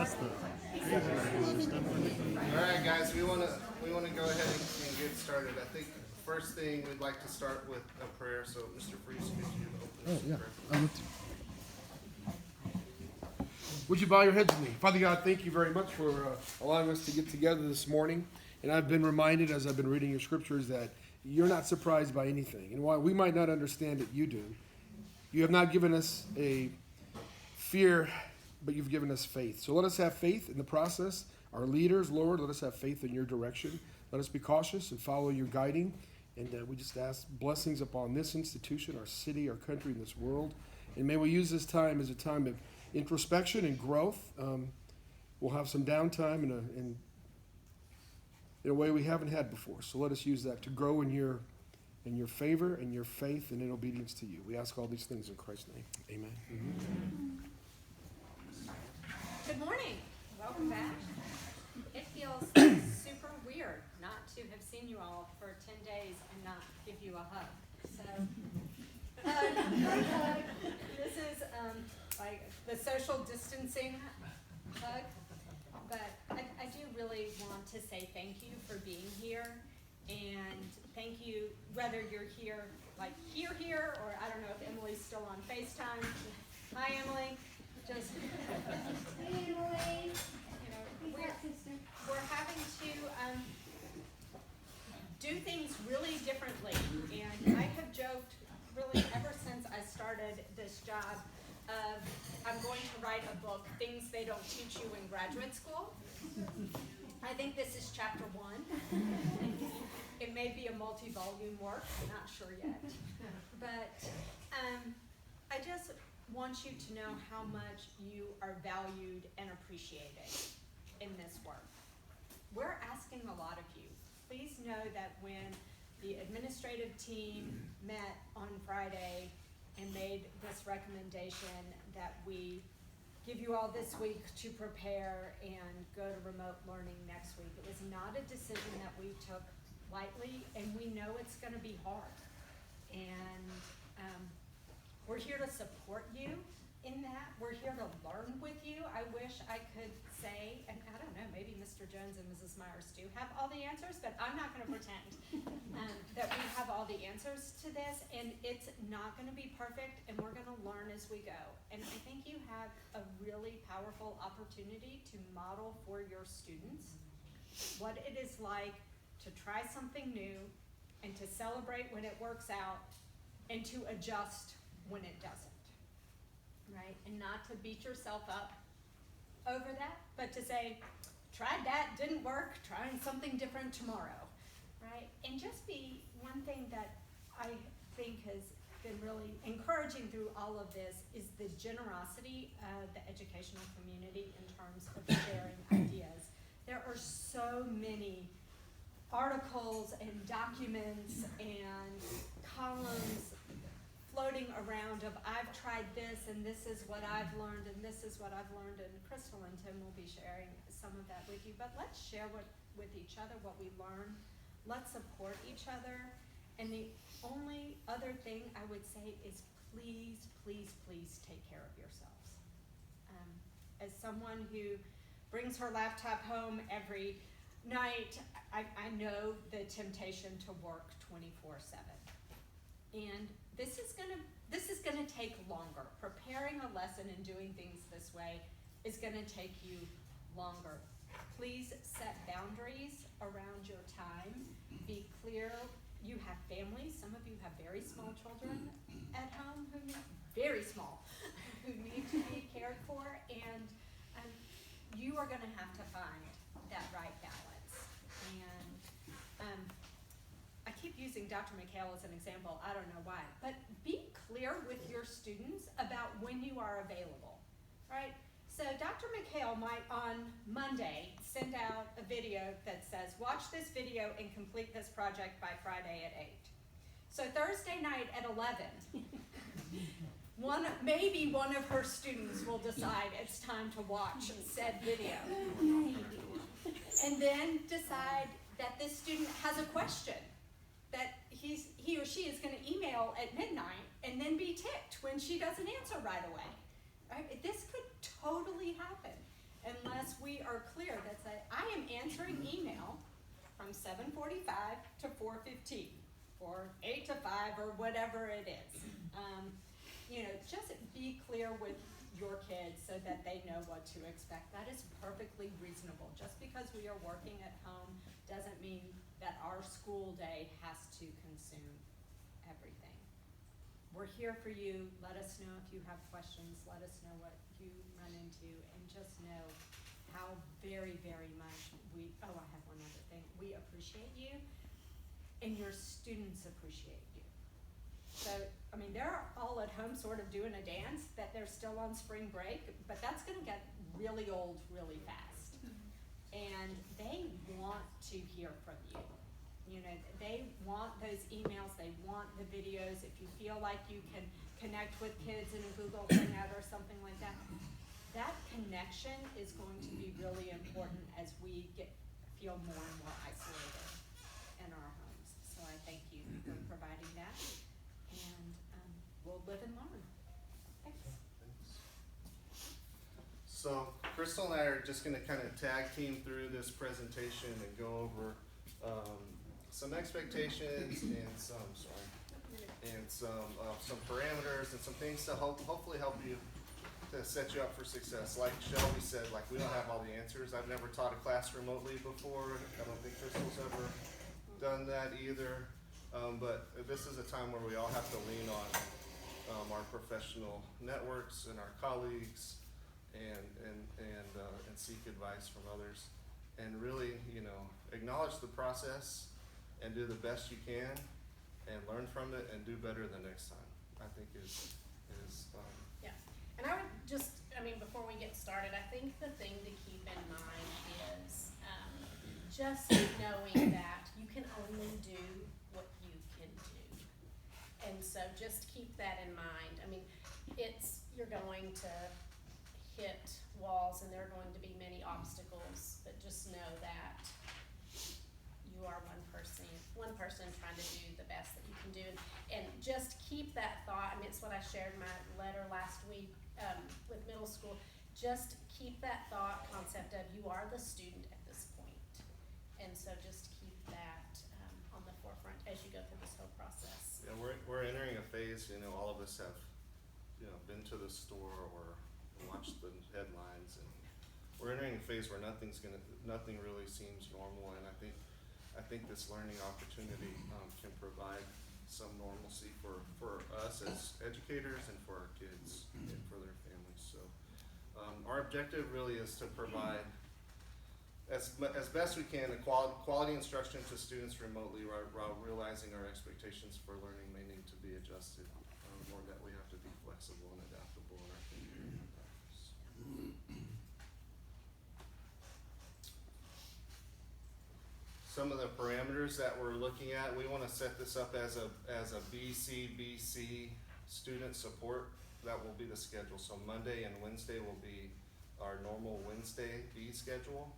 All right, guys, we want to go ahead and get started. I think first thing we'd like to start with a prayer. So, Mr. Freeze, could you open us in prayer? Would you bow your heads with me? Father God, thank you very much for allowing us to get together this morning. And I've been reminded as I've been reading your scriptures that you're not surprised by anything. And while we might not understand it, you do. You have not given us a fear, but you've given us faith. So let us have faith in the process. Our leaders, Lord, let us have faith in your direction. Let us be cautious and follow your guiding. And we just ask blessings upon this institution, our city, our country, and this world. And may we use this time as a time of introspection and growth. We'll have some downtime in a way we haven't had before. So let us use that to grow in your favor and your faith and in obedience to you. We ask all these things in Christ's name. Amen. Mm-hmm. Good morning. Welcome back. It feels super weird not to have seen you all for 10 days and not give you a hug. So this is like the social distancing hug. But I do really want to say thank you for being here. And thank you, whether you're here, like here, or I don't know if Emily's still on FaceTime. Hi, Emily. Just, Hey, Emily. We're having to do things really differently. And I have joked really ever since I started this job of I'm going to write a book, Things They Don't Teach You in Graduate School. I think this is chapter 1. It may be a multi-volume work, I'm not sure yet. But I just want you to know how much you are valued and appreciated in this work. We're asking a lot of you. Please know that when the administrative team met on Friday and made this recommendation that we give you all this week to prepare and go to remote learning next week, it was not a decision that we took lightly, and we know it's going to be hard. And we're here to support you in that. We're here to learn with you. I wish I could say, and I don't know, maybe Mr. Jones and Mrs. Myers do have all the answers, but I'm not going to pretend that we have all the answers to this, and it's not going to be perfect, and we're going to learn as we go. And I think you have a really powerful opportunity to model for your students what it is like to try something new and to celebrate when it works out and to adjust when it doesn't, right? And not to beat yourself up over that, but to say, tried that, didn't work, trying something different tomorrow, right? And just be one thing that I think has been really encouraging through all of this is the generosity of the educational community in terms of sharing ideas. There are so many articles and documents and columns floating around of I've tried this and this is what I've learned and this is what I've learned, and Crystal and Tim will be sharing some of that with you. But let's share with each other what we learn. Let's support each other. And the only other thing I would say is please, please, please take care of yourselves. As someone who brings her laptop home every night, I know the temptation to work 24/7. And this is gonna take longer. Preparing a lesson and doing things this way is gonna take you longer. Please set boundaries around your time. Be clear. You have families. Some of you have very small children at home who need to be cared for, and you are gonna have to find that right balance. And I keep using Dr. McHale as an example, I don't know why, but be clear with your students about when you are available, right? So Dr. McHale might on Monday send out a video that says, watch this video and complete this project by Friday at 8. So Thursday night at 11, maybe one of her students will decide it's time to watch said video. And then decide that this student has a question that he or she is going to email at midnight and then be ticked when she doesn't answer right away. Right? This could totally happen unless are clear that say, I am answering email from 7:45 to 4:15, or 8 to 5, or whatever it is. Just be clear with your kids so that they know what to expect. That is perfectly reasonable. Just because we are working at home doesn't mean that our school day has to consume everything. We're here for you. Let us know if you have questions. Let us know what you run into, and just know how very, very much I have one other thing. We appreciate you, and your students appreciate you. So, they're all at home sort of doing a dance that they're still on spring break, but that's gonna get really old really fast. And they want to hear from you. They want those emails, they want the videos. If you feel like you can connect with kids in a Google Hangout or something like that, that connection is going to be really important as we feel more and more isolated in our homes. So I thank you for providing that, and we'll live and learn. Thanks. So Crystal and I are just going to kind of tag team through this presentation and go over some expectations and some parameters and some things to hopefully help you to set you up for success. Like Shelby said, we don't have all the answers. I've never taught a class remotely before. I don't think Crystal's ever done that either. But this is a time where we all have to lean on our professional networks and our colleagues and seek advice from others, and really, acknowledge the process and do the best you can and learn from it and do better the next time, I think is Yeah, and I would just, before we get started, I think the thing to keep in mind is just knowing that you can only do what you can do. And so just keep that in mind. You're going to hit walls and there are going to be many obstacles, but just know that you are one person trying to do the best that you can do. And just keep that thought. It's what I shared in my letter last week with middle school. Just keep that thought concept of you are the student at this point. And so just keep that on the forefront as you go through this whole process. Yeah, we're entering a phase, all of us have, been to the store or watched the headlines, and we're entering a phase where nothing really seems normal, and I think this learning opportunity can provide some normalcy for us as educators and for our kids and for their families. So our objective really is to provide as best we can a quality instruction to students remotely, while realizing our expectations for learning may need to be adjusted, or that we have to be flexible and adaptable in our thinking and practice. Some of the parameters that we're looking at, we want to set this up as a BC student support. That will be the schedule. So Monday and Wednesday will be our normal Wednesday B schedule.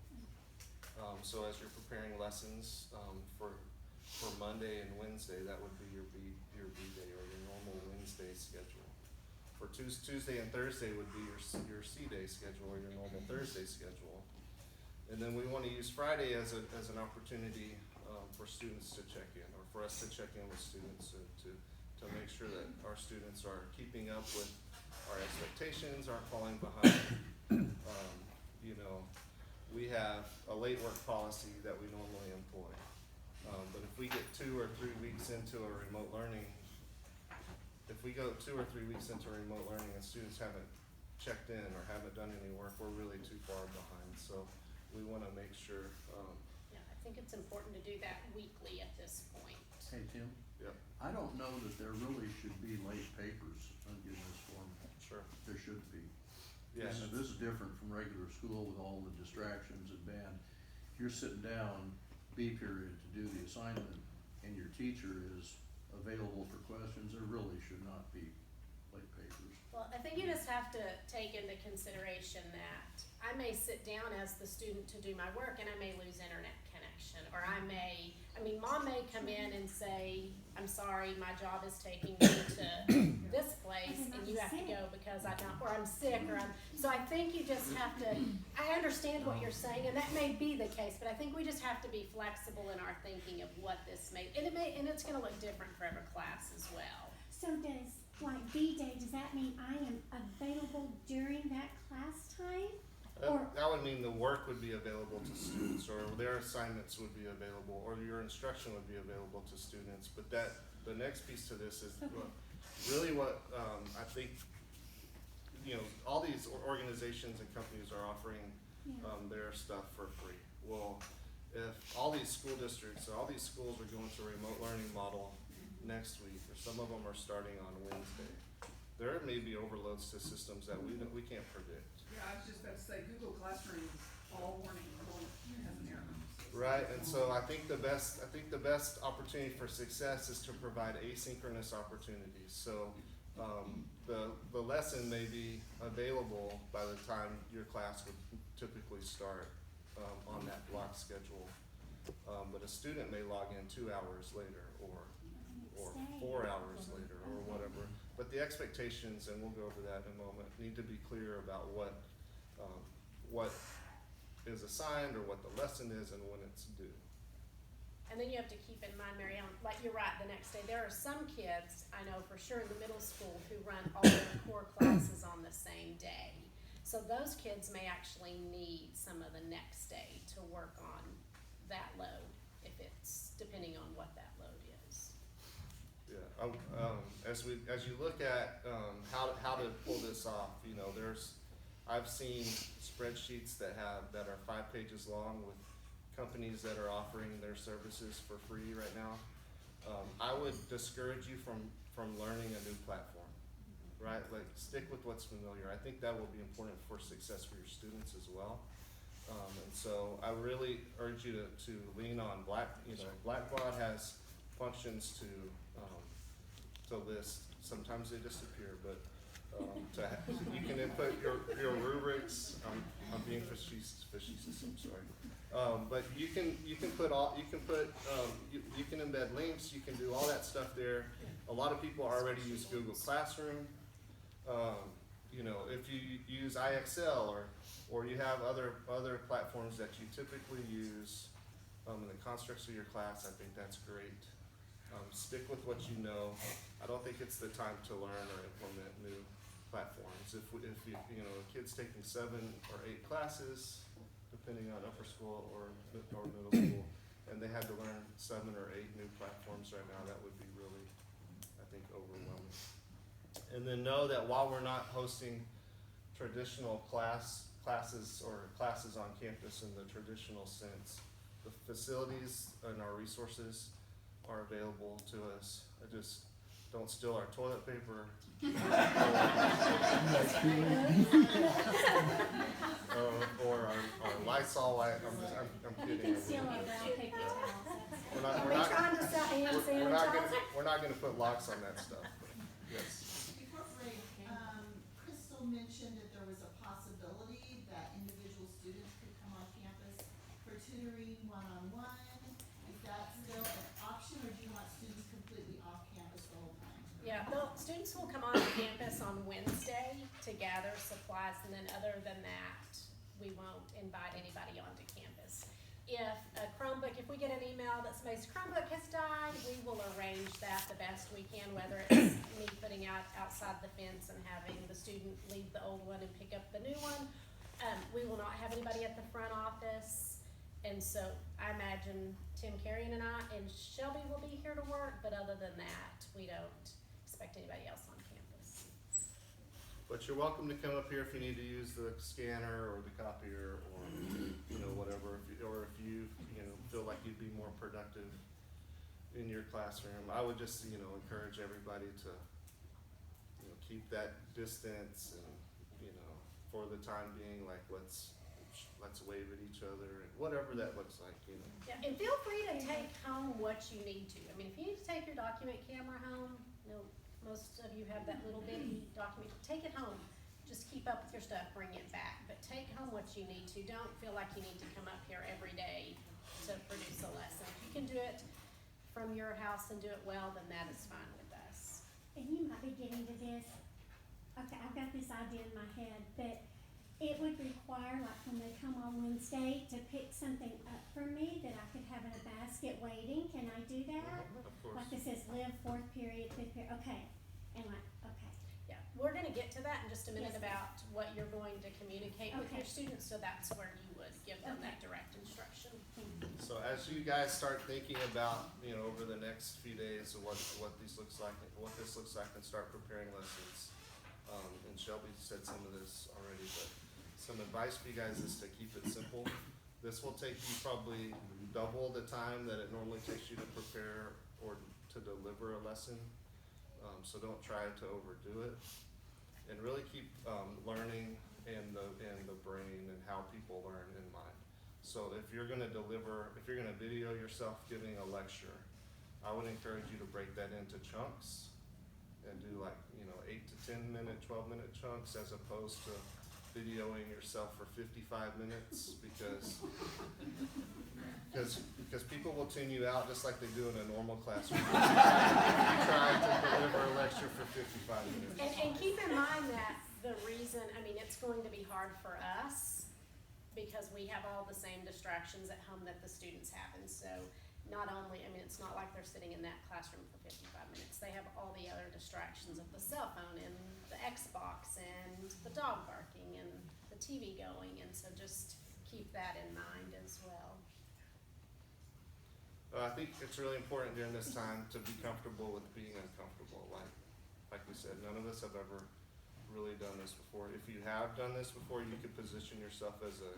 So as you're preparing lessons for Monday and Wednesday, that would be your B day, or your normal Wednesday schedule. For Tuesday and Thursday would be your C day schedule, or your normal Thursday schedule. And then we want to use Friday as an opportunity for students to check in, or for us to check in with students to make sure that our students are keeping up with our expectations, aren't falling behind. We have a late work policy that we normally employ. But if we get 2 or 3 weeks into a remote learning, if we go 2 or 3 weeks into remote learning and students haven't checked in or haven't done any work, we're really too far behind. So we want to make sure. Yeah, I think it's important to do that weekly at this point. Hey, Tim? Yep. I don't know that there really should be late papers in this format. Sure. There should be. Yeah. This is different from regular school with all the distractions and band. If you're sitting down, B period, to do the assignment, and your teacher is available for questions, there really should not be late papers. Well, I think you just have to take into consideration that I may sit down as the student to do my work and I may lose internet connection. connection, or mom may come in and say, I'm sorry, my job is taking me to this place and you have to go because or I'm sick, so I think you just have to, I understand what you're saying, and that may be the case, but I think we just have to be flexible in our thinking of what this and it's gonna look different for every class as well. So does, like B-Day, does that mean I am available during that class time? Or- That would mean the work would be available to students, or their assignments would be available, or your instruction would be available to students. But the next piece to this is really what I think, all these organizations and companies are offering their stuff for free. Well, if all these school districts, all these schools are going to a remote learning model next week, or some of them are starting on Wednesday, there may be overloads to systems that we can't predict. Yeah, I was just about to say, Google Classroom is all warning, has an error. Right, and so I think the best opportunity for success is to provide asynchronous opportunities. So the lesson may be available by the time your class would typically start on that block schedule, but a student may log in 2 hours later or 4 hours later or whatever. But the expectations, and we'll go over that in a moment, need to be clear about what is assigned or what the lesson is and when it's due. And then you have to keep in mind, Mary Ellen, like you're right, the next day, there are some kids, I know for sure in the middle school, who run all their core classes on the same day. So those kids may actually need some of the next day to work on that load, if it's depending on what that load is. Yeah, as you look at how to pull this off, I've seen spreadsheets that are 5 pages long with companies that are offering their services for free right now. I would discourage you from learning a new platform, right? Like, stick with what's familiar. I think that will be important for success for your students as well. And so I really urge you to lean on Blackbaud has functions to list. Sometimes they disappear, but you can input your rubrics. I'm being facetious. I'm sorry. But you can embed links. You can do all that stuff there. A lot of people already use Google Classroom. If you use IXL or you have other platforms that you typically use in the constructs of your class, I think that's great. Stick with what you know. I don't think it's the time to learn or implement new platforms. If a kid's taking 7 or 8 classes, depending on upper school or middle school, and they had to learn 7 or 8 new platforms right now, that would be really, I think, overwhelming. And then know that while we're not hosting traditional classes or classes on campus in the traditional sense, the facilities and our resources are available to us. Just don't steal our toilet paper. or our Lysol. I'm kidding. You can steal our brown paper towels. We're not gonna put locks on that stuff. Yes. Before break, Crystal mentioned that there was a possibility that individual students could come on campus for tutoring one-on-one. Is that still an option, or do you want students completely off campus the whole time? Yeah, students will come on campus on Wednesday to gather supplies, and then other than that, we won't invite anybody onto campus. If we get an email that somebody's Chromebook has died, we will arrange that the best we can, whether it's me putting out outside the fence and having the student leave the old one and pick up the new one. We will not have anybody at the front office, and so I imagine Tim Carrion and I and Shelby will be here to work, but other than that, we don't expect anybody else on campus. But you're welcome to come up here if you need to use the scanner or the copier or whatever. If you feel like you'd be more productive in your classroom, I would just encourage everybody to keep that distance and for the time being, like let's wave at each other and whatever that looks like. Yeah, and feel free to take home what you need to. I mean, if you need to take your document camera home, most of you have that little bitty document. Take it home. Just keep up with your stuff, bring it back. But take home what you need to. Don't feel like you need to come up here every day to produce a lesson. If you can do it from your house and do it well, then that is fine with us. And you might be getting to this, okay, I've got this idea in my head, but it would require, like when they come on Wednesday, to pick something up for me that I could have in a basket waiting. Can I do that? Of course. Like it says live, fourth period, fifth period, okay. And like, okay, Yeah, we're gonna get to that in just a minute Yes, about what you're going to communicate with Okay. your students, so that's where you would give them that Okay. direct instruction. thank you. So as you guys start thinking about, you know, over the next few days of what this looks like and start preparing lessons, and Shelby said some of this already, but some advice for you guys is to keep it simple. This will take you probably double the time that it normally takes you to prepare or to deliver a lesson. So don't try to overdo it, and really keep learning and the brain and how people learn in mind. So if you're gonna video yourself giving a lecture, I would encourage you to break that into chunks and do 8 to 10 minute, 12-minute chunks, as opposed to videoing yourself for 55 minutes, because people will tune you out just like they do in a normal classroom. If you try to deliver a lecture for 55 minutes. And keep in mind that the reason, it's going to be hard for us because we have all the same distractions at home that the students have. And so not only, it's not like they're sitting in that classroom for 55 minutes. They have all the other distractions of the cell phone and the Xbox and the dog barking and the TV going. And so just keep that in mind as well. I think it's really important during this time to be comfortable with being uncomfortable. Like we said, none of us have ever really done this before. If you have done this before, you could position yourself as a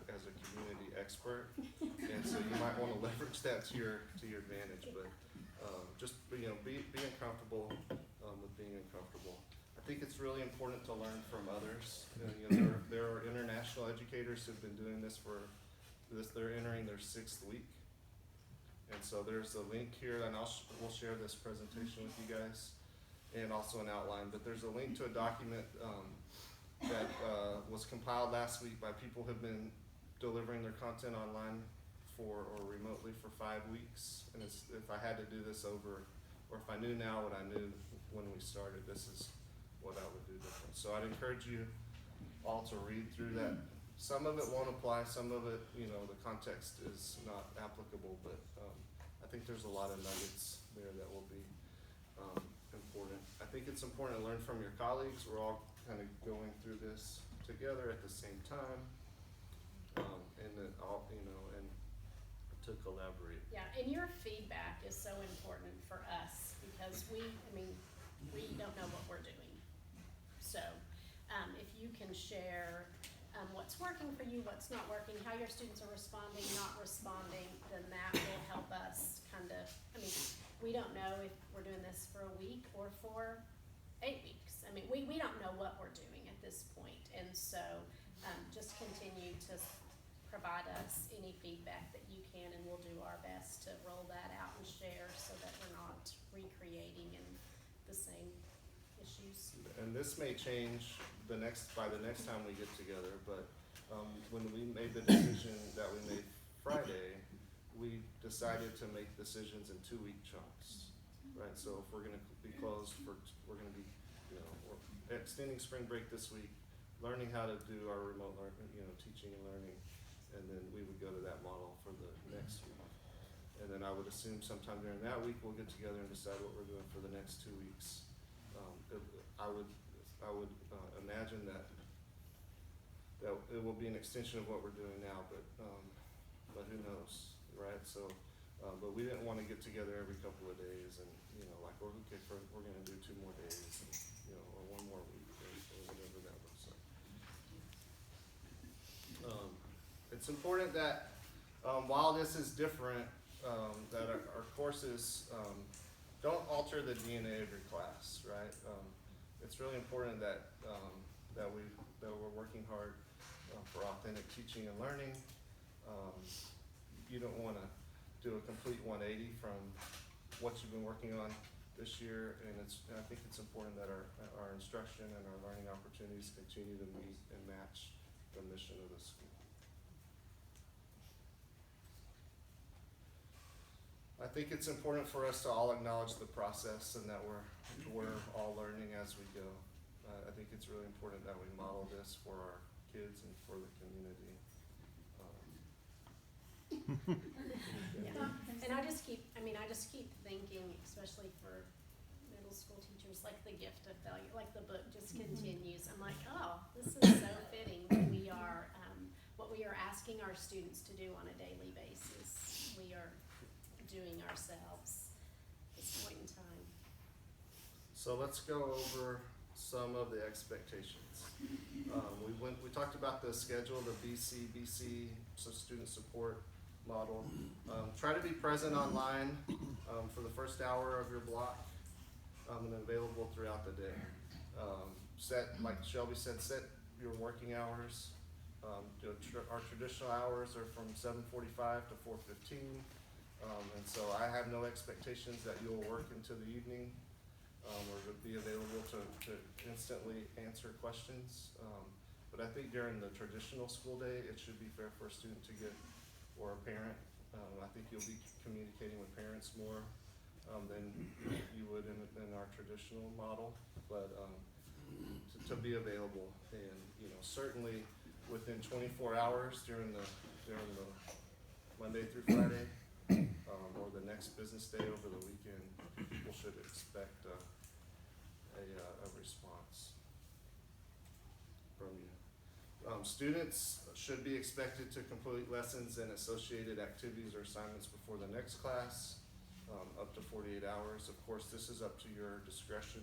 community expert, and so you might want to leverage that to your advantage. But just be uncomfortable with being uncomfortable. I think it's really important to learn from others. There are international educators who've been doing this they're entering their 6th week. And so there's a link here, and we'll share this presentation with you guys, and also an outline. But there's a link to a document that was compiled last week by people who've been delivering their content online or remotely for 5 weeks. And if I had to do this over, or if I knew now what I knew when we started, this is what I would do different. So I'd encourage you all to read through that. Some of it won't apply, some of it, the context is not applicable, but I think there's a lot of nuggets there that will be important. I think it's important to learn from your colleagues. We're all kind of going through this together at the same time, and to collaborate. Yeah, and your feedback is so important for us because we don't know what we're doing. So if you can share what's working for you, what's not working, how your students are responding, not responding, then that will help us we don't know if we're doing this for a week or for 8 weeks. We don't know what we're doing at this point. And so just continue to provide us any feedback that you can, and we'll do our best to roll that out and share so that we're not recreating the same issues. And this may change by the next time we get together, but when we made the decision that we made Friday, we decided to make decisions in 2-week chunks, right? So if we're gonna be closed we're gonna be, we're extending spring break this week, learning how to do our remote teaching and learning, and then we would go to that model for the next week. And then I would assume sometime during that week, we'll get together and decide what we're doing for the next 2 weeks. I would imagine that it will be an extension of what we're doing now, but who knows, right? So, but we didn't want to get together every couple of days and we're going to do 2 more days, and, or 1 more week, or whatever that looks like. It's important that while this is different, that our courses don't alter the DNA of your class, right? It's really important that we're working hard for authentic teaching and learning. You don't want to do a complete 180 from what you've been working on this year, and I think it's important that our instruction and our learning opportunities continue to meet and match the mission of the school. I think it's important for us to all acknowledge the process and that we're all learning as we go. I think it's really important that we model this for our kids and for the community. Yeah. And I just keep thinking, especially for middle school teachers, like the gift of failure, like the book just continues. I'm like, oh, this is so fitting. What we are asking our students to do on a daily basis, we are doing ourselves at this point in time. So let's go over some of the expectations. We talked about the schedule, the BC, so student support model. Try to be present online for the first hour of your block and available throughout the day. Like Shelby said, set your working hours. Our traditional hours are from 7:45 to 4:15. And so I have no expectations that you'll work into the evening or to be available to instantly answer questions. But I think during the traditional school day, it should be fair for a student to get, or a parent. I think you'll be communicating with parents more than you would in our traditional model. But to be available, and certainly within 24 hours during the Monday through Friday, or the next business day over the weekend, people should expect a response from you. Students should be expected to complete lessons and associated activities or assignments before the next class, up to 48 hours. Of course, this is up to your discretion.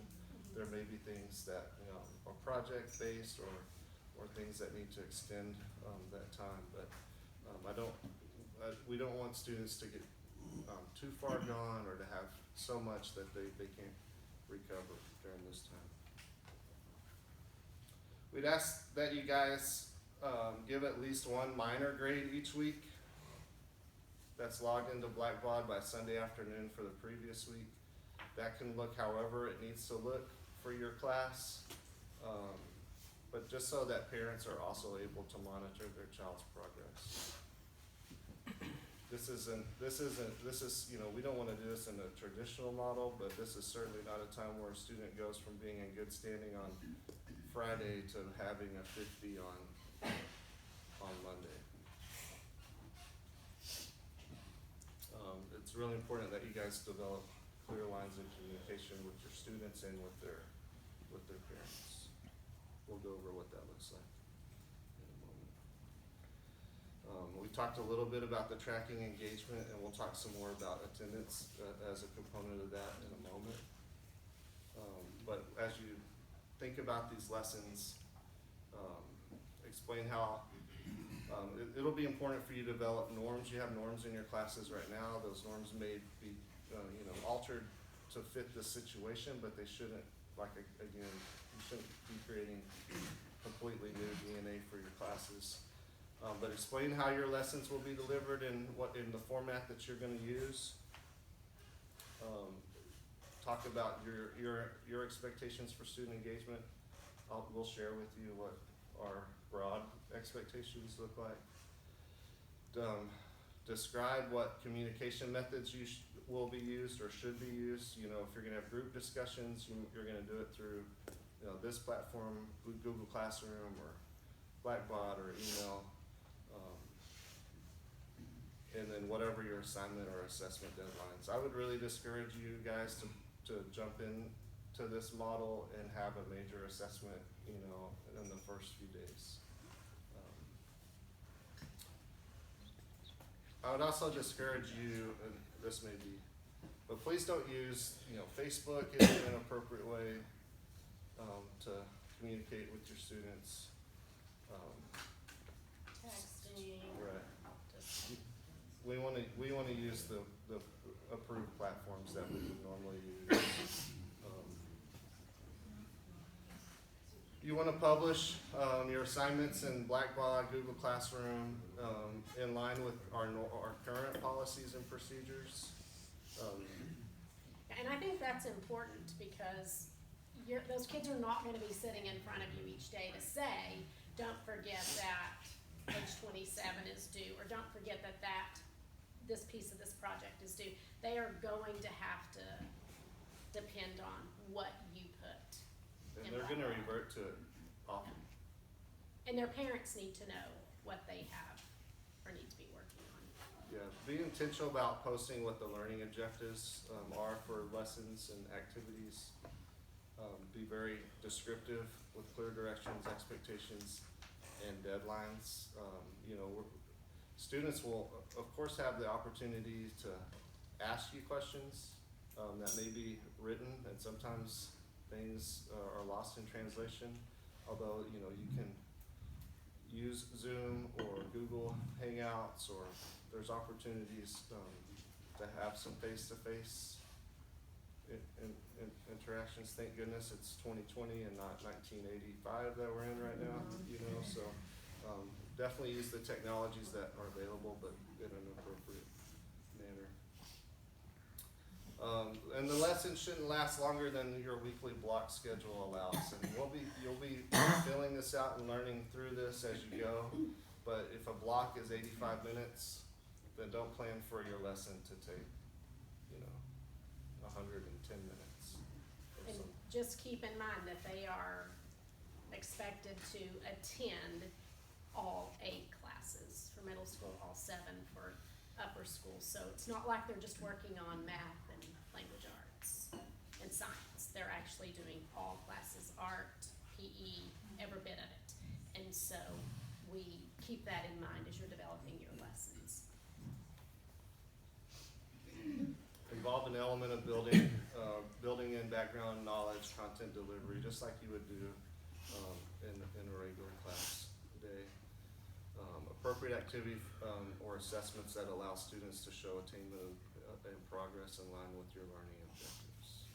There may be things that are project-based or things that need to extend that time, but we don't want students to get too far gone or to have so much that they can't recover during this time. We'd ask that you guys give at least one minor grade each week that's logged into Blackbaud by Sunday afternoon for the previous week. That can look however it needs to look for your class, but just so that parents are also able to monitor their child's progress. This is, we don't want to do this in a traditional model, but this is certainly not a time where a student goes from being in good standing on Friday to having a 50 on Monday. It's really important that you guys develop clear lines of communication with your students and with their parents. We'll go over what that looks like in a moment. We talked a little bit about the tracking engagement, and we'll talk some more about attendance as a component of that in a moment. But as you think about these lessons, explain how it'll be important for you to develop norms. You have norms in your classes right now. Those norms may be altered to fit the situation, but they shouldn't, again, you shouldn't be creating completely new DNA for your classes. But explain how your lessons will be delivered and in the format that you're going to use. Talk about your expectations for student engagement. We'll share with you what our broad expectations look like. Describe what communication methods will be used or should be used. If you're going to have group discussions, you're going to do it through this platform, Google Classroom or Blackbaud or email. And then whatever your assignment or assessment deadlines. I would really discourage you guys to jump into this model and have a major assessment, in the first few days. I would also discourage you, and this may be, but please don't use, Facebook in an inappropriate way to communicate with your students. Texting. Right. Just, We want to use the approved platforms that we would normally use. You want to publish your assignments in Blackbaud, Google Classroom, in line with our current policies and procedures. and I think that's important because those kids are not going to be sitting in front of you each day to say, don't forget that page 27 is due, or don't forget that this piece of this project is due, they are going to have to depend on what you put. And in they're gonna Blackboard. revert to it often. And their parents need to know what they have or need to be working on. Yeah, be intentional about posting what the learning objectives are for lessons and activities. Be very descriptive with clear directions, expectations, and deadlines. Students will, of course, have the opportunity to ask you questions that may be written, and sometimes things are lost in translation. Although, you can use Zoom or Google Hangouts, or there's opportunities to have some face-to-face interactions. Thank goodness it's 2020 and not 1985 that we're in right now, so definitely use the technologies that are available, but in an appropriate manner. And the lesson shouldn't last longer than your weekly block schedule allows. And you'll be filling this out and learning through this as you go. But if a block is 85 minutes, then don't plan for your lesson to take, 110 minutes. or And something. just keep in mind that they are expected to attend all 8 classes for middle school, all 7 for upper school. So it's not like they're just working on math and language arts and science. They're actually doing all classes, art, PE, every bit of it. And so we keep that in mind as you're developing your lessons. Involve an element of building in background knowledge, content delivery, just like you would do in a regular class day. Appropriate activity or assessments that allow students to show attainment and progress in line with your learning objectives.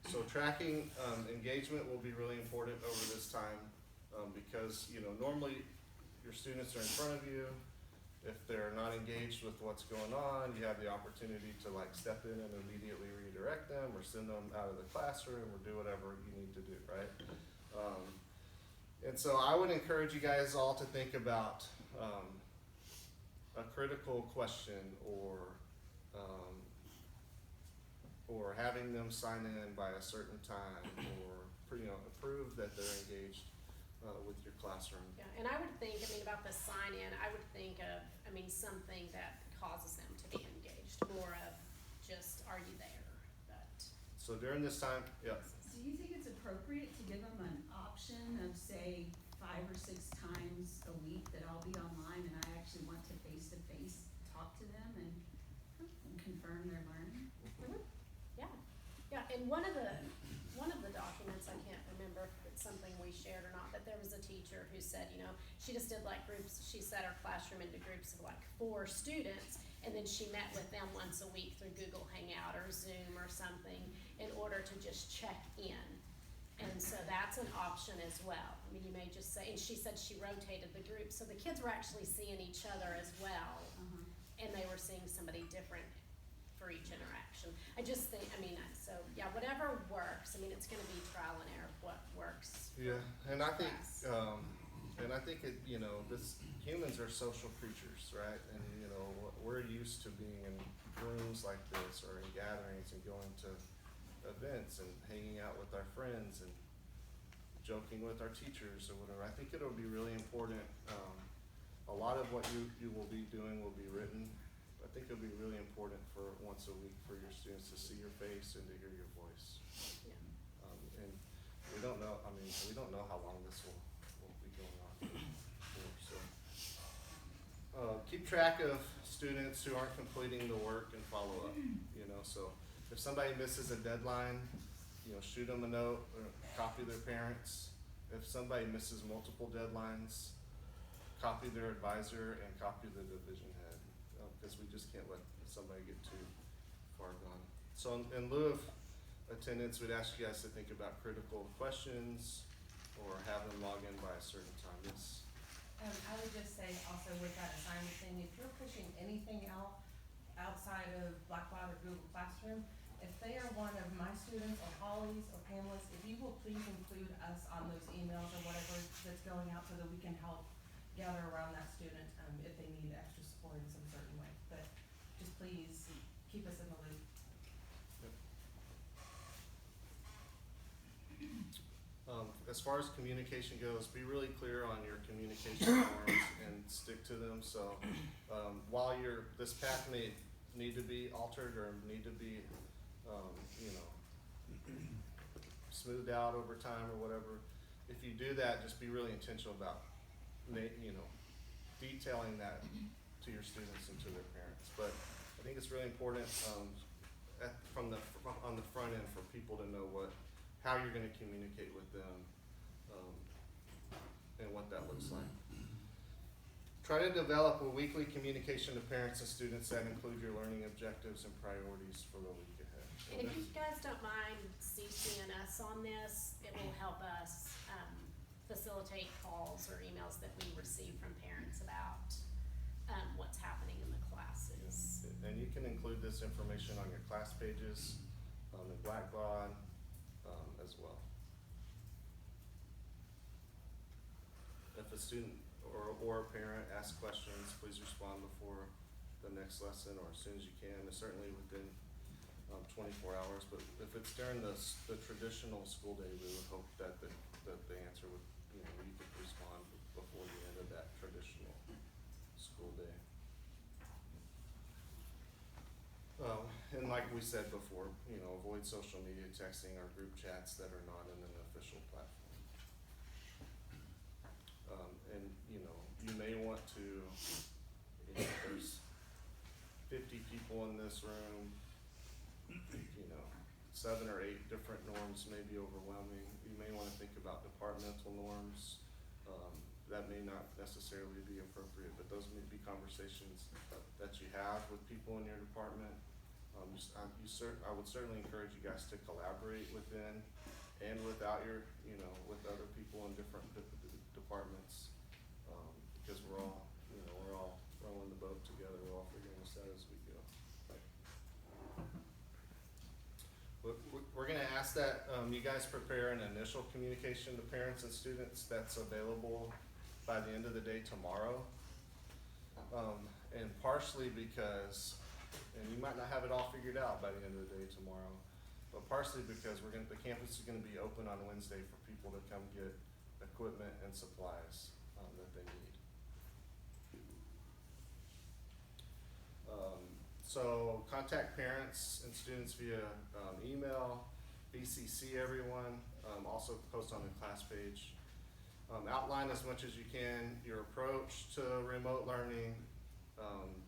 So tracking engagement will be really important over this time because normally your students are in front of you. If they're not engaged with what's going on, you have the opportunity to step in and immediately redirect them or send them out of the classroom or do whatever you need to do, right? And so I would encourage you guys all to think about a critical question or having them sign in by a certain time or prove that they're engaged with your classroom. Yeah, and I would think, about the sign-in, I would think of, something that causes them to be engaged, more of just, are you there? But, So during this time, yeah. Do you think it's appropriate to give them an option of, say, 5 or 6 times a week that I'll be online and I actually want to face-to-face talk to them and confirm their learning? yeah, and one of the documents, I can't remember if it's something we shared or not, but there was a teacher who said, she just did groups, she set her classroom into groups of 4 students, and then she met with them once a week through Google Hangout or Zoom or something in order to just check in. And so that's an option as well. You may just say, and she said she rotated the group, so the kids were actually seeing each other as well, and they were seeing somebody different for each interaction. I just think, so yeah, whatever works. It's going to be trial and error of what works. Yeah, and I think, class. humans are social creatures, right? And we're used to being in rooms like this or in gatherings and going to events and hanging out with our friends and joking with our teachers or whatever. I think it'll be really important. A lot of what you will be doing will be written. I think it'll be really important for once a week for your students to see your face and to hear your voice. Yeah. And we don't know, we don't know how long this will be going on for, so. Keep track of students who aren't completing the work and follow up, so if somebody misses a deadline, shoot them a note or copy their parents. If somebody misses multiple deadlines, copy their advisor and copy the division head, because we just can't let somebody get too far gone. So in lieu of attendance, we'd ask you guys to think about critical questions or have them log in by a certain time. Yes? I would just say also with that assignment thing, if you're pushing anything out outside of Blackboard or Google Classroom, if they are one of my students or Holly's or Pamela's, if you will please include us on those emails or whatever that's going out so that we can help gather around that student if they need extra support in some certain way. please keep us in the loop. As far as communication goes, be really clear on your communication norms and stick to them. So, while this path may need to be altered or need to be, smoothed out over time or whatever, if you do that, just be really intentional about, detailing that to your students and to their parents. But I think it's really important, on the front end for people to know how you're gonna communicate with them, and what that looks like. Try to develop a weekly communication to parents and students that include your learning objectives and priorities for the week ahead. And if you guys don't mind CCing us on this, it will help us, facilitate calls or emails that we receive from parents about, what's happening in the classes. And you can include this information on your class pages, in Blackbaud, as well. If a student or a parent asks questions, please respond before the next lesson or as soon as you can, certainly within 24 hours. But if it's during the traditional school day, we would hope that the answer would, you could respond before the end of that traditional school day. And like we said before, avoid social media texting or group chats that are not in an official platform. And you may want to, if there's 50 people in this room, 7 or 8 different norms may be overwhelming. You may want to think about departmental norms. That may not necessarily be appropriate, but those may be conversations that you have with people in your department. I would certainly encourage you guys to collaborate within and without with other people in different departments, because we're all rowing the boat together. We're all figuring this out as we go. We're gonna ask that you guys prepare an initial communication to parents and students that's available by the end of the day tomorrow. And partially because, and you might not have it all figured out by the end of the day tomorrow, but partially because the campus is gonna be open on Wednesday for people to come get equipment and supplies that they need. So contact parents and students via email, BCC everyone, also post on the class page. Outline as much as you can your approach to remote learning,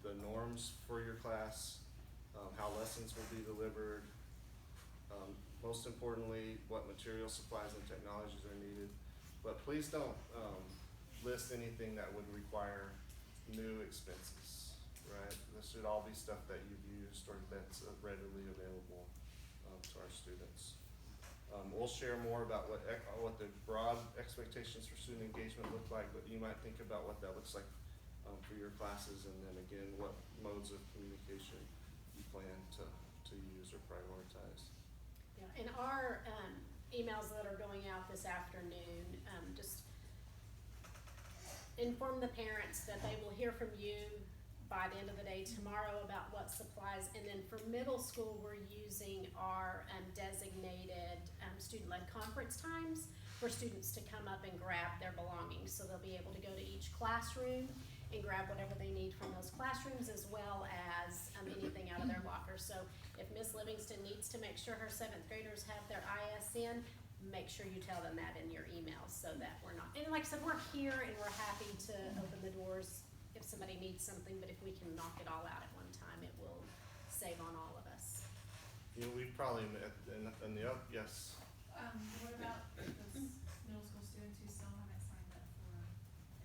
the norms for your class, how lessons will be delivered, most importantly, what material supplies and technologies are needed. But please don't list anything that would require new expenses, right? This should all be stuff that you've used or that's readily available to our students. We'll share more about what the broad expectations for student engagement look like, but you might think about what that looks like for your classes, and then again, what modes of communication you plan to use or prioritize. Yeah, and our emails that are going out this afternoon, just inform the parents that they will hear from you by the end of the day tomorrow about what supplies. And then for middle school, we're using our designated student-led conference times for students to come up and grab their belongings. So they'll be able to go to each classroom and grab whatever they need from those classrooms, as well as anything out of their lockers. So if Miss Livingston needs to make sure her 7th graders have their ISN, make sure you tell them that in your emails, so that we're not, and like I said, we're here and we're happy to open the doors if somebody needs something, but if we can knock it all out at one time, it will save on all of us. We've probably met in the yes. What about those middle school students who still haven't signed up for an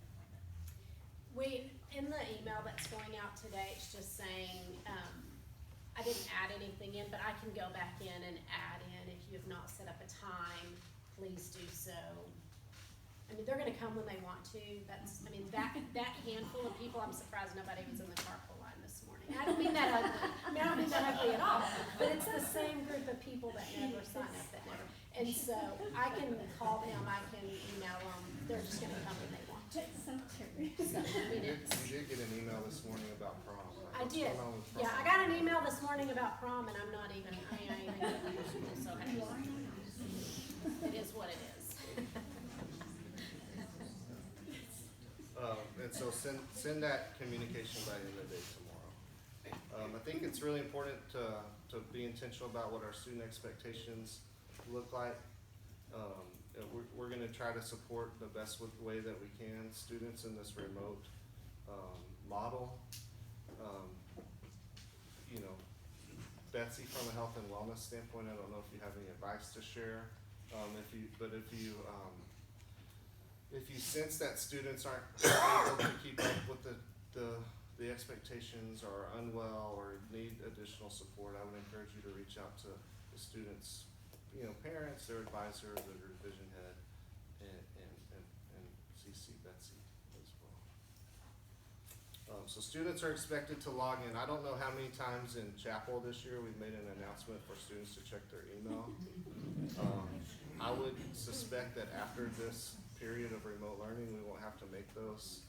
appointment? In the email that's going out today, it's just saying, I didn't add anything in, but I can go back in and add in. If you have not set up a time, please do so. I mean, they're gonna come when they want to. That handful of people, I'm surprised nobody was in the carpool line this morning. I don't mean that ugly. I don't mean that ugly at all. But it's the same group of people that never sign up, that never. And so I can call them, I can email them. They're just gonna come when they want to. That's so true. So You it did, is. you did get an email this morning about prom. I What's did. going on with Yeah, prom? I got an email this morning about prom and I'm not even, I ain't even, so it is what it is. And so send that communication by the end of the day tomorrow. I think it's really important to be intentional about what our student expectations look like. We're gonna try to support the best way that we can students in this remote, model. You know, Betsy, from a health and wellness standpoint, I don't know if you have any advice to share. If you sense that students aren't able to keep up with the expectations or are unwell or need additional support, I would encourage you to reach out to the students, you know, parents, their advisor, their division head, and CC Betsy as well. So students are expected to log in. I don't know how many times in chapel this year we've made an announcement for students to check their email. I would suspect that after this period of remote learning, we won't have to make those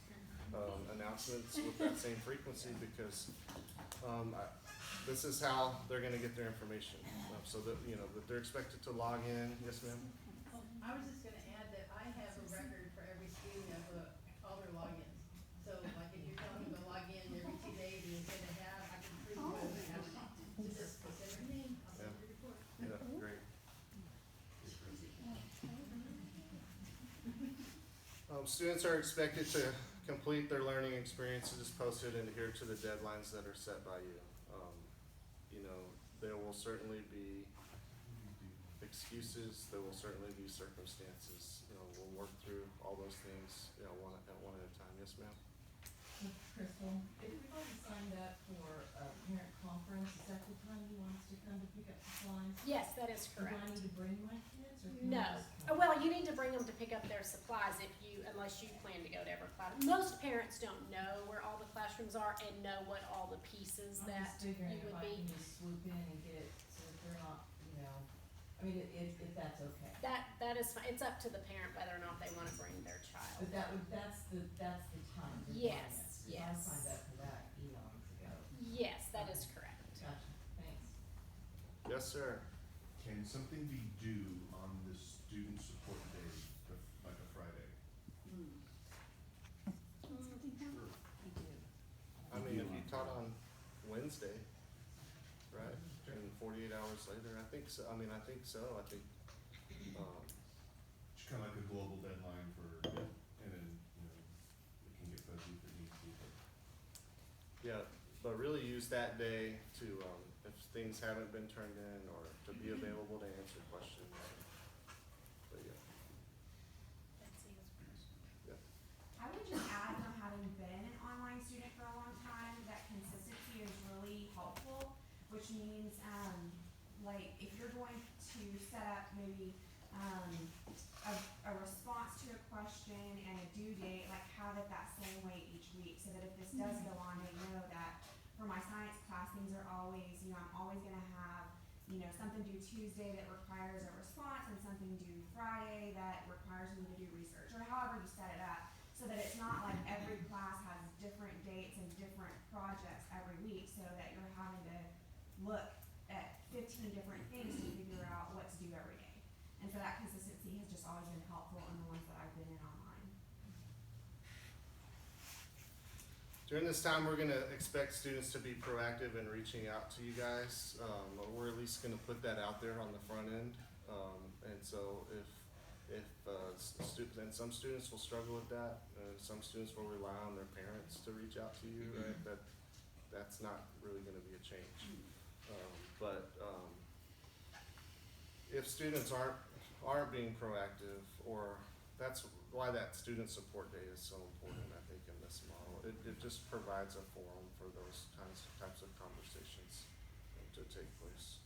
announcements with that same frequency because this is how they're gonna get their information. So that, you know, that they're expected to log in. Yes, ma'am? I was just gonna add that I have a record for every student of all their logins. So like if you're telling them to log in every 2 days and you say they have, I can prove whether they have or not. To just send their name, I'll send you a report. Yeah, great. Students are expected to complete their learning experiences as posted and adhere to the deadlines that are set by you. You know, there will certainly be excuses, there will certainly be circumstances. You know, we'll work through all those things, you know, one at a time. Yes, ma'am? Crystal, if we've already signed up for a parent conference, is that the time you want us to come to pick up supplies? Yes, that is Do I correct. need to bring my kids or can No. I just come? Well, you need to bring them to pick up their supplies unless you plan to go to every class. Most parents don't know where all the classrooms are and know what all the pieces I'm that just you figuring if would I be. can just swoop in and get it so that they're not, you know, I mean, if that's okay. That is fine. It's up to the parent whether or not they wanna bring their child. But that's the time. Yes, requirements, 'cause yes. I signed up for that eons ago. Yes, that is correct. Gotcha, thanks. Yes, sir. Can something be due on the student support day, like a Friday? I mean, if you taught on Wednesday, right, and 48 hours later, I think so. I think so. I think, It's kind of like a global deadline for, and then, you know, it can get fuzzy if it needs to be, but. yeah, but really use that day to, if things haven't been turned in or to be available to answer questions. But yeah, I would just add, from having been an online student for a long time, that consistency is really helpful, which means, like, if you're going to set up maybe, a response to a question and a due date, like, have it that same way each week, so that if this does go on, they know that for my science class, things are always, you know, I'm always gonna have, you know, something due Tuesday that requires a response and something due Friday that requires me to do research, or however you set it up, so that it's not like every class has different dates and different projects every week, so that you're having to look at 15 different things to figure out what's due every day. And so that consistency has just always been helpful in the ones that I've been in online. during this time, we're gonna expect students to be proactive in reaching out to you guys. We're at least gonna put that out there on the front end. And so if students, and some students will struggle with that, some students will rely on their parents to reach out to you, right? That's not really gonna be a change. If students aren't being proactive, or that's why that student support day is so important, I think, in this model. It just provides a forum for those types of conversations to take place.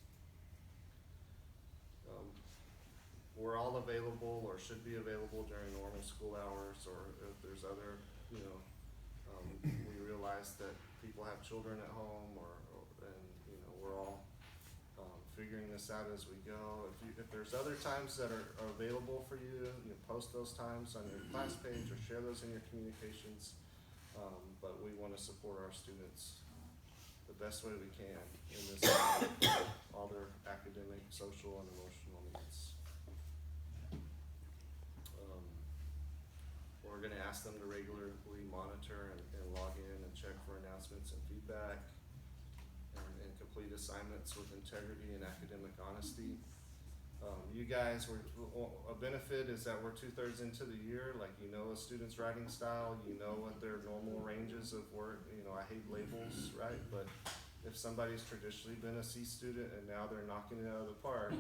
We're all available or should be available during normal school hours, or if there's other, we realize that people have children at home, and we're all figuring this out as we go. If there's other times that are available for you, you post those times on your class page or share those in your communications. But we wanna support our students the best way we can in this, all their academic, social, and emotional needs. We're gonna ask them to regularly monitor and log in and check for announcements and feedback, and complete assignments with integrity and academic honesty. You guys, a benefit is that we're 2/3 into the year, like, you know a student's writing style, you know what their normal ranges of work, you know, I hate labels, right? But if somebody's traditionally been a C student and now they're knocking it out of the park,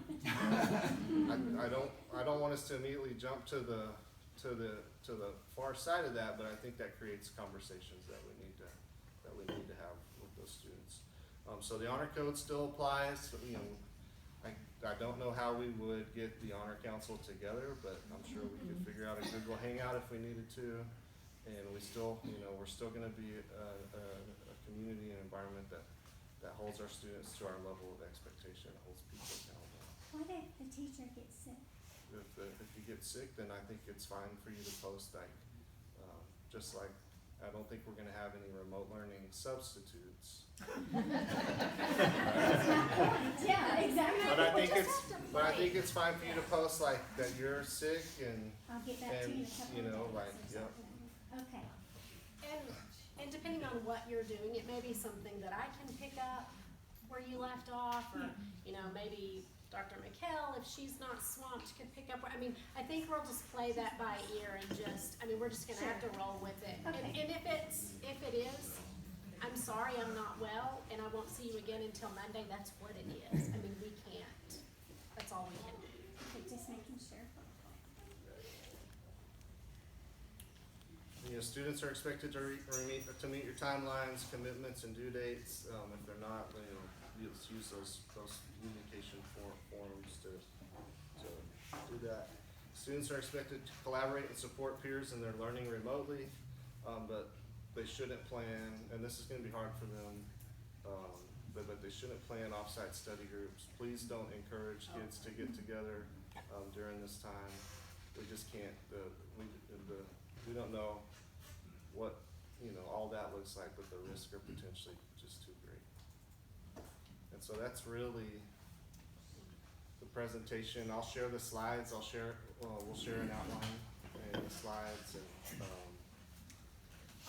I don't want us to immediately jump to the far side of that, but I think that creates conversations that we need to have with those students. So the honor code still applies, you know. I don't know how we would get the honor council together, but I'm sure we could figure out a Google Hangout if we needed to. And we still, you know, we're still gonna be a community and environment that holds our students to our level of expectation, holds people accountable. What if the teacher gets sick? If you get sick, then I think it's fine for you to post, like, just like, I don't think we're gonna have any remote learning substitutes. Yeah, exactly. But I think it's fine for you to post like that you're sick and, I'll get that to you in a couple you of know, days like, or yep. something. Okay. And depending on what you're doing, it may be something that I can pick up where you left off, or, you know, maybe Dr. McHale, if she's not swamped, could pick up, I mean, I think we'll just play that by ear and we're just gonna have to roll with it. Okay. And if it is, I'm sorry, I'm not well, and I won't see you again until Monday, that's what it is. I mean, we can't, that's all we can do. Okay, just making sure. You know, students are expected to meet your timelines, commitments, and due dates. If they're not, you know, let's use those communication forums to do that. Students are expected to collaborate and support peers in their learning remotely, but they shouldn't plan, and this is gonna be hard for them, but they shouldn't plan off-site study groups. Please don't encourage kids to get together during this time. We just can't, we don't know what, you know, all that looks like, but the risks are potentially just too great. And so that's really the presentation. I'll share the slides, we'll share an outline and the slides, and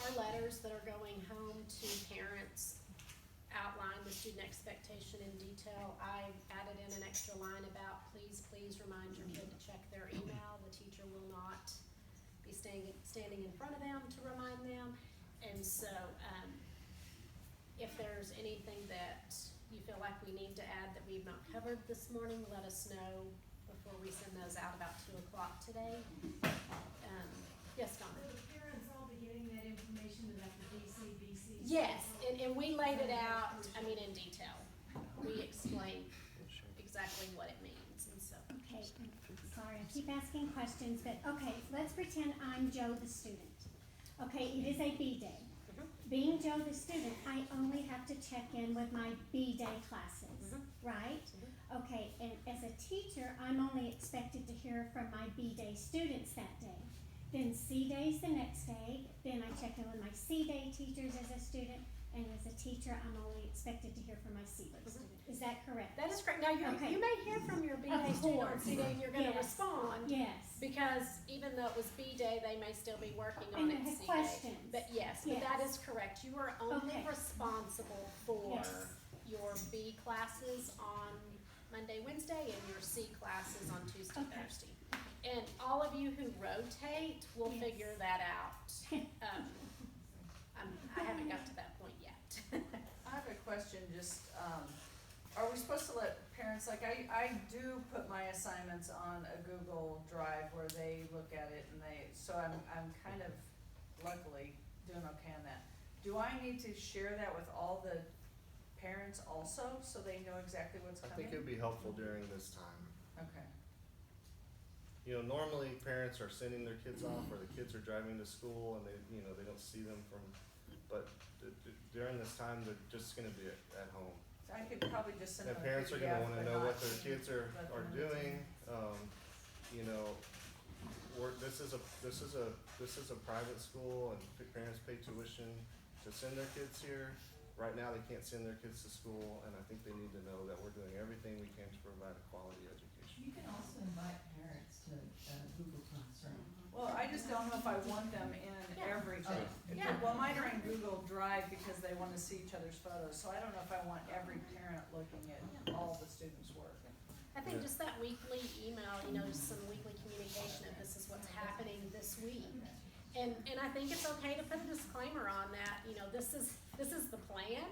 Our letters that are going home to parents outline the student expectation in detail. I added in an extra line about please remind your kid to check their email. The teacher will not be standing in front of them to remind them. And so, if there's anything that you feel like we need to add that we've not covered this morning, let us know before we send those out about 2:00 today. Yes, Donna? Will the parents all be getting that information about the BC? Yes, and we laid it out, I mean, in detail. We explained exactly what it means, and so. Okay, sorry, I keep asking questions, but, okay, let's pretend I'm Joe the student. Okay, it is a B day. Being Joe the student, I only have to check in with my B day classes, right? Okay, and as a teacher, I'm only expected to hear from my B day students that day. Then C day's the next day, then I check in with my C day teachers as a student, and as a teacher, I'm only expected to hear from my C day student. Is that correct? That is correct. Now, Okay. you may hear from your B Of day student on course. C day, and you're gonna Yes. respond. Yes. Because even though it was B day, they may still be working on And it I have C day. questions. But yes, Yes. that is correct. You are only Okay. responsible for Yes. your B classes on Monday, Wednesday, and your C classes on Tuesday, Okay. Thursday. And all of you who rotate will Yes. figure that out. I haven't got to that point yet. I have a question, are we supposed to let parents, like, I do put my assignments on a Google Drive where they look at it and so I'm kind of luckily doing okay on that. Do I need to share that with all the parents also, so they know exactly what's I coming? think it'd be helpful during this time. Okay. You know, normally parents are sending their kids off, or the kids are driving to school and they don't see them but during this time, they're just gonna be at home. I could probably just send them And a parents are PDF, gonna wanna but know not what their kids are let them into doing, it. you know, this is a private school and parents pay tuition to send their kids here. Right now, they can't send their kids to school, and I think they need to know that we're doing everything we can to provide a quality education. You can also invite parents to, Google Classroom. Well, I just don't know if I want them in Yeah. everything. Yeah. Well, mine are in Google Drive because they wanna see each other's photos, so I don't know if I want every parent looking at all the students' work. I think just that weekly email, you know, just some weekly communication of this is what's happening this week. And I think it's okay to put a disclaimer on that, you know, this is the plan,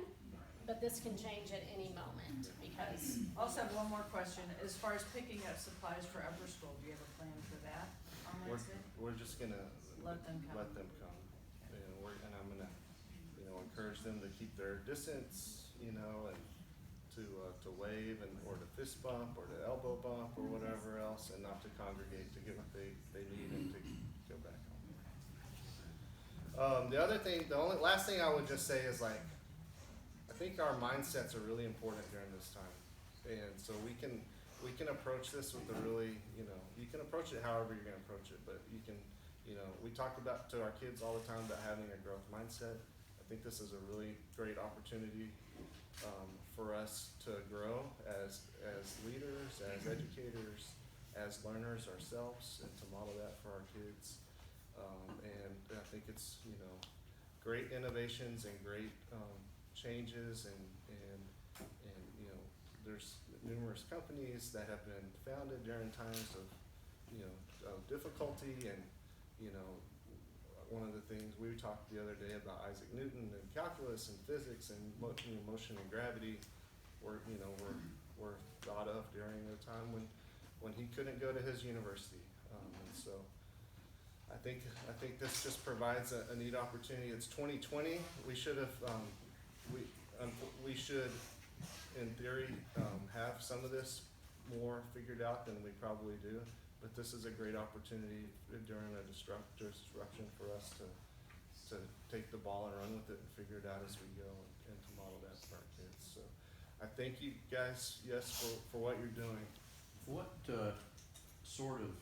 but this can change at any moment, because, Also have one more question, as far as picking up supplies for upper school, do you have a plan for that on Wednesday? We're just gonna Let them come. And I'm gonna, you know, encourage them to keep their distance, you know, and to wave and, or to fist bump, or to elbow bump, or whatever else, and not to congregate to get what they need and to go back home. The only last thing I would just say is, like, I think our mindsets are really important during this time. And so we can approach this with a really, you know, you can approach it however you're gonna approach it, but you can, you know, we talk about to our kids all the time about having a growth mindset. I think this is a really great opportunity for us to grow as leaders, as educators, as learners ourselves, and to model that for our kids. And I think it's, you know, great innovations and great changes, and you know, there's numerous companies that have been founded during times of, you know, of difficulty, and, you know, one of the things we talked the other day about Isaac Newton and calculus and physics and motion and gravity were thought of during a time when he couldn't go to his university. And so I think this just provides a neat opportunity. It's 2020. We should have, we should, in theory, have some of this more figured out than we probably do. But this is a great opportunity during a disruption for us to take the ball and run with it and figure it out as we go, and to model that for our kids. So I thank you guys, yes, for what you're doing. What, sort of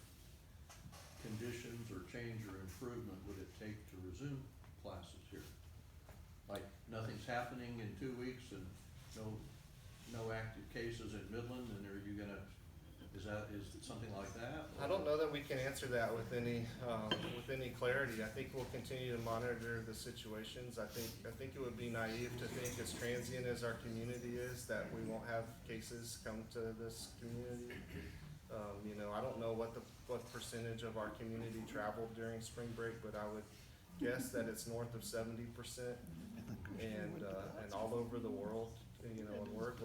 conditions or change or improvement would it take to resume classes here? Like, nothing's happening in 2 weeks and no active cases in Midland, and are you gonna, is it something like that? I don't know that we can answer that with any clarity. I think we'll continue to monitor the situations. I think it would be naive to think, as transient as our community is, that we won't have cases come to this community. You know, I don't know what percentage of our community traveled during spring break, but I would guess that it's north of 70%, and all over the world. You know, and we're a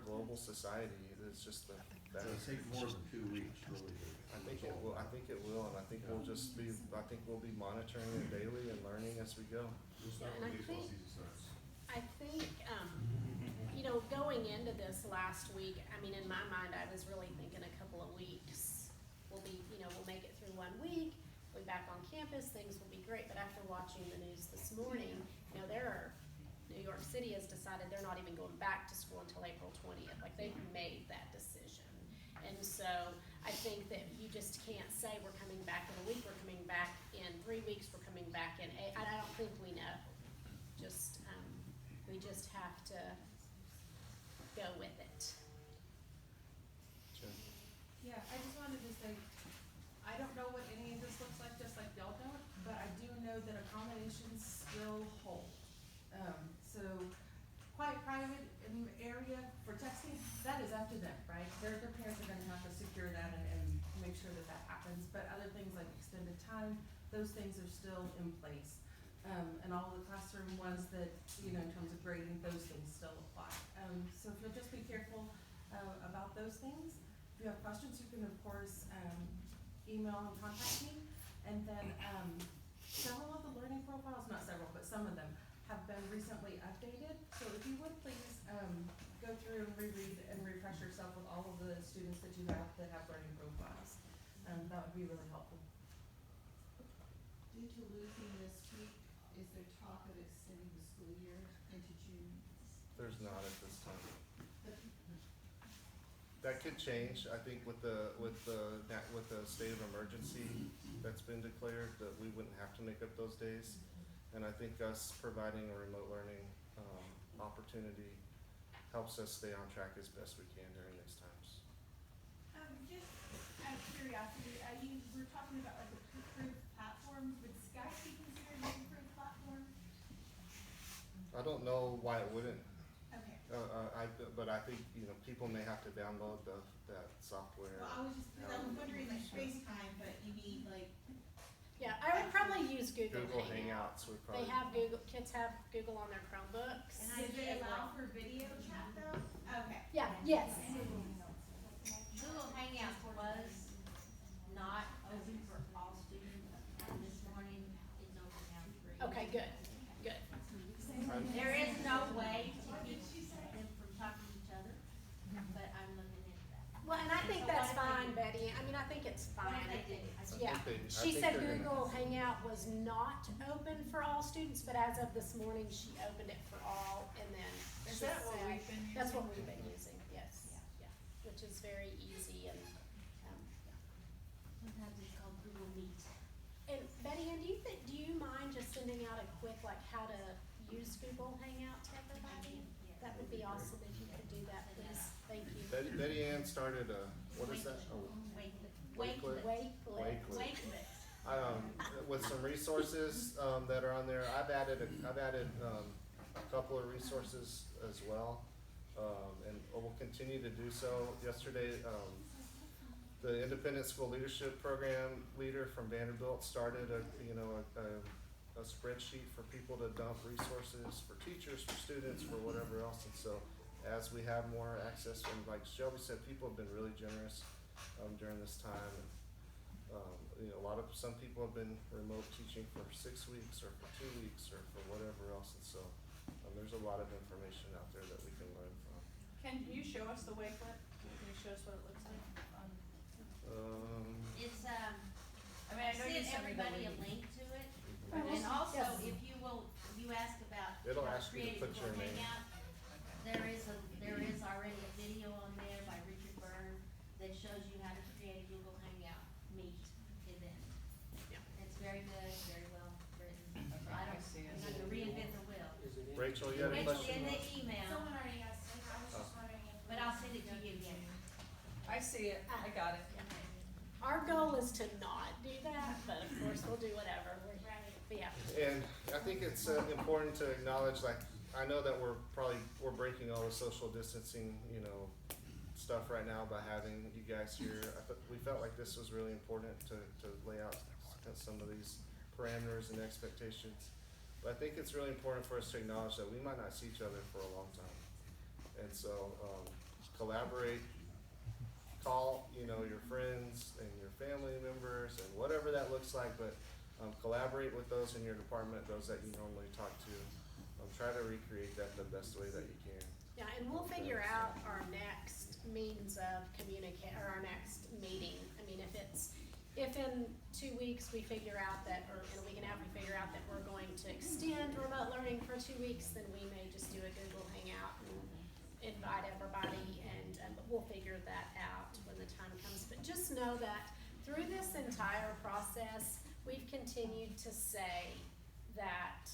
global society. It's just So it'll take more than 2 weeks, really. I think it will, and I think we'll be monitoring it daily and learning as we go. We'll start And when I baseball think- season starts. I think, you know, going into this last week, I mean, in my mind, I was really thinking a couple of weeks. We'll make it through 1 week, we'll be back on campus, things will be great. But after watching the news this morning, you know, New York City has decided they're not even going back to school until April 20th. Like, they've made that decision. And so I think that you just can't say we're coming back in a week, we're coming back in 3 weeks, we're coming back in 8. I don't think we know. We just have to go with it. Yeah, I just wanted to say, I don't know what any of this looks like, just like y'all don't, but I do know that accommodations still hold. So quiet private area for texting, that is up to them, right? Their parents are gonna have to secure that and make sure that happens, but other things like extended time, those things are still in place. And all the classroom ones that, you know, in terms of grading, those things still apply. So if you'll just be careful about those things. If you have questions, you can of course email and contact me. And then several of the learning profiles, not several, but some of them have been recently updated. So if you would please go through and reread and refresh yourself with all of the students that you have that have learning profiles. That would be really helpful. Due to losing this week, is there talk of extending the school year into June? There's not at this time. That could change, I think with the state of emergency that's been declared, that we wouldn't have to make up those days. And I think us providing a remote learning, opportunity helps us stay on track as best we can during these times. Just out of curiosity, you were talking about like approved platforms. Would Skype be considered an approved platform? I don't know why it wouldn't, Okay. but I think, people may have to download that software. Well, I was just, cause I was wondering like FaceTime, but you need like, Yeah, I would probably use Google Google Hangouts. Hangouts would They probably. have Google, kids have Google on their Chromebooks. And does it allow for video chat though? Okay. Yeah, yes. Google Hangouts was not open for all students, and this morning it's open now for you. Okay, good, good. There is no way to keep them from talking to each other, but I'm looking into that. Well, and I think So that's what if fine, they- Betty. I mean, I think it's What fine. if they did? Yeah, I she think said they're gonna- Google Hangout was not open for all students, but as of this morning, she opened it for all, and then Is she that what said- we've been That's what using? we've been using, yes, yeah, which is very easy and, yeah. Sometimes it's called Google Meet. And Betty Ann, do you mind just sending out a quick, like, how to use Google Hangout to everybody? That would be awesome if you could do that, please, thank you. Betty Ann started what is that? Wakelet. Wakelet. Wakelet. With some resources, that are on there, I've added a couple of resources as well. And will continue to do so. Yesterday, the Independent School Leadership Program leader from Vanderbilt started a spreadsheet for people to dump resources for teachers, for students, for whatever else. And so as we have more access, and like Shelby said, people have been really generous during this time. Some people have been remote teaching for 6 weeks or for 2 weeks or for whatever else. And so there's a lot of information out there that we can learn from. Can you show us the Wakelet? Can you show us what it looks like? It's, I mean, I know you send sent me the everybody a link. link to it. Oh, And also, yes. if you ask about It'll ask you to creating put Google your name. Hangout, there is already a video on there by Richard Byrne that shows you how to create a Google Hangout Meet event. Yeah. It's very good, very well written. I see it. I'm not gonna reinvent the wheel. Rachel, you have a Rachel, question? in the email, Someone already asked it, I was just wondering if. but I'll send it to you again. I see it, I got it. Our goal is to not do that, but of course, we'll do whatever. Yeah. And I think it's important to acknowledge, like, I know that we're breaking all the social distancing, stuff right now by having you guys here. We felt like this was really important to lay out some of these parameters and expectations. But I think it's really important for us to acknowledge that we might not see each other for a long time. And so, collaborate, call, your friends and your family members and whatever that looks like, but collaborate with those in your department, those that you normally talk to. Try to recreate that the best way that you can. Yeah, and we'll figure out our next means of or our next meeting. I mean, if in 2 weeks we figure out that, or in a week and a half we figure out that we're going to extend remote learning for 2 weeks, then we may just do a Google Hangout and invite everybody, but we'll figure that out when the time comes. But just know that through this entire process, we've continued to say that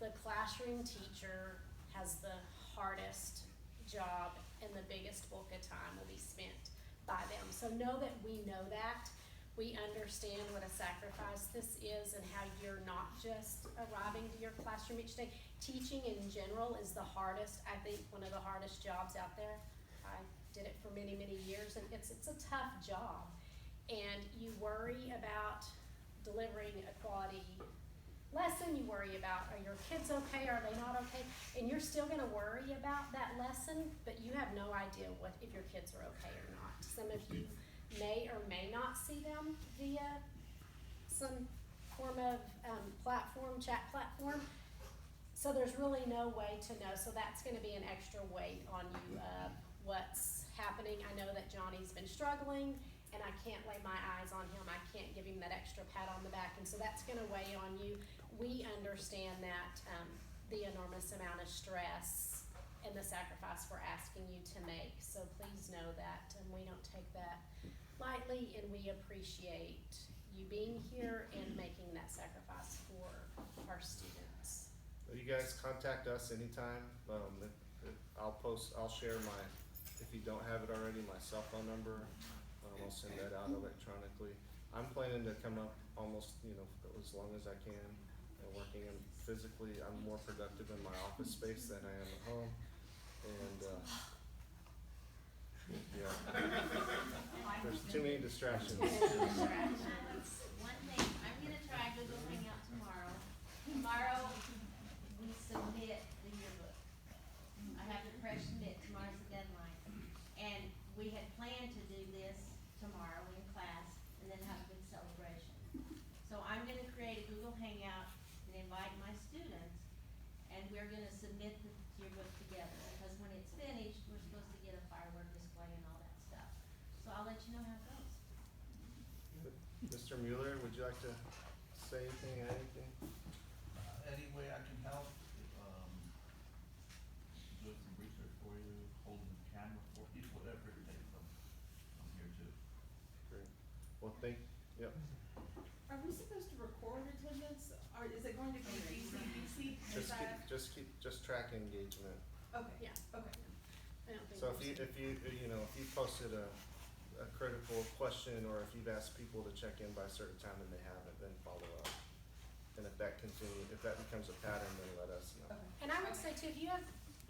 the classroom teacher has the hardest job and the biggest bulk of time will be spent by them. So know that we know that. We understand what a sacrifice this is and how you're not just arriving to your classroom each day. Teaching in general is the hardest, I think, one of the hardest jobs out there. I did it for many, many years, and it's a tough job. And you worry about delivering a quality lesson, you worry about, are your kids okay, are they not okay? And you're still gonna worry about that lesson, but you have no idea if your kids are okay or not. Some of you may or may not see them via some form of chat platform. So there's really no way to know. So that's gonna be an extra weight on you of what's happening. I know that Johnny's been struggling, and I can't lay my eyes on him. I can't give him that extra pat on the back, and so that's gonna weigh on you. We understand that the enormous amount of stress and the sacrifice we're asking you to make. So please know that, and we don't take that lightly, and we appreciate you being here and making that sacrifice for our students. You guys contact us anytime. I'll share my, if you don't have it already, my cell phone number. I'll send that out electronically. I'm planning to come up almost, as long as I can, and working in physically. I'm more productive in my office space than I am at home. And, yeah, there's too many distractions. One thing, I'm gonna try Google Hangout tomorrow. Tomorrow, we submit the yearbook. I have to press submit, tomorrow's the deadline. And we had planned to do this tomorrow in class and then have a big celebration. So I'm gonna create a Google Hangout and invite my students, and we're gonna submit the yearbook together, because when it's finished, we're supposed to get a firework display and all that stuff. So I'll let you know how it goes. Mr. Mueller, would you like to say anything, add anything? Any way I can help, doing some research for you, holding the camera for you, whatever it takes, I'm here too. Great. Well, yep. Are we supposed to record attendance, or is it going to be BC? Just track engagement. Okay, Yeah. okay. I don't think So if there's- you posted a critical question, or if you've asked people to check in by a certain time and they haven't, then follow up. And if that becomes a pattern, then let us know. Okay. And I would say too, if you have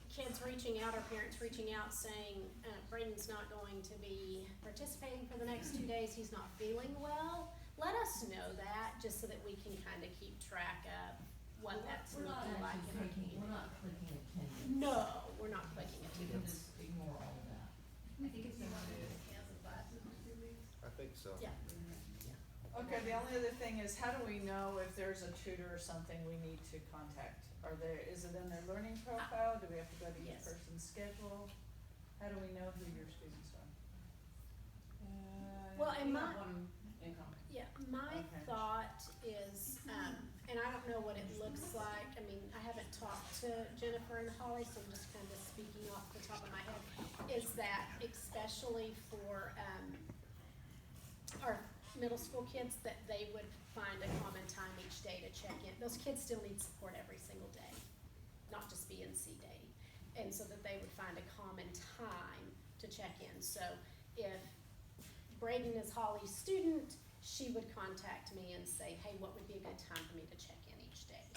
kids reaching out or parents reaching out saying, Braden's not going to be participating for the next 2 days, he's not feeling well, let us know that, just so that we can kind of keep track of what that's We're not looking like in our actually community. we're not clicking attendance. No, we're not clicking We can attendance. just ignore all of that. I think if you wanted to cancel classes for 2 weeks. I think so. Yeah. Okay, the only other thing is, how do we know if there's a tutor or something we need to contact? Is it in their learning profile? Do we have to go to each Yes. person's schedule? How do we know who your students are? Well, and We my, have one in common. yeah, my Okay. thought is, and I don't know what it looks like, I mean, I haven't talked to Jennifer and Holly, so I'm just kind of speaking off the top of my head, is that especially for, our middle school kids, that they would find a common time each day to check in. Those kids still need support every single day, not just BNC day. And so that they would find a common time to check in. So if Braden is Holly's student, she would contact me and say, hey, what would be a good time for me to check in each day?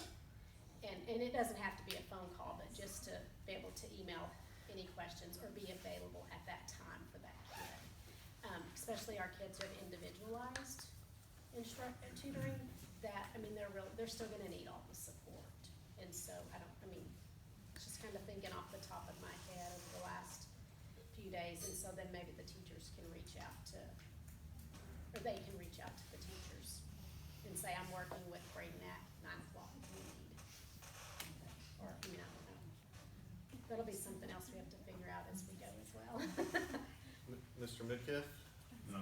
And it doesn't have to be a phone call, but just to be able to email any questions or be available at that time for that kid. Especially our kids who have individualized tutoring, they're still gonna need all the support. And so just kind of thinking off the top of my head over the last few days, and so then maybe the teachers can reach out to, or they can reach out to the teachers and say, I'm working with Braden at 9 o'clock if you need. Or, I don't know. That'll be something else we have to figure out as we go as well. Mr. Midkiff? No,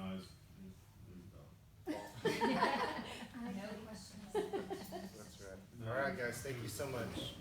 No questions. That's right. All right, guys, thank you so much.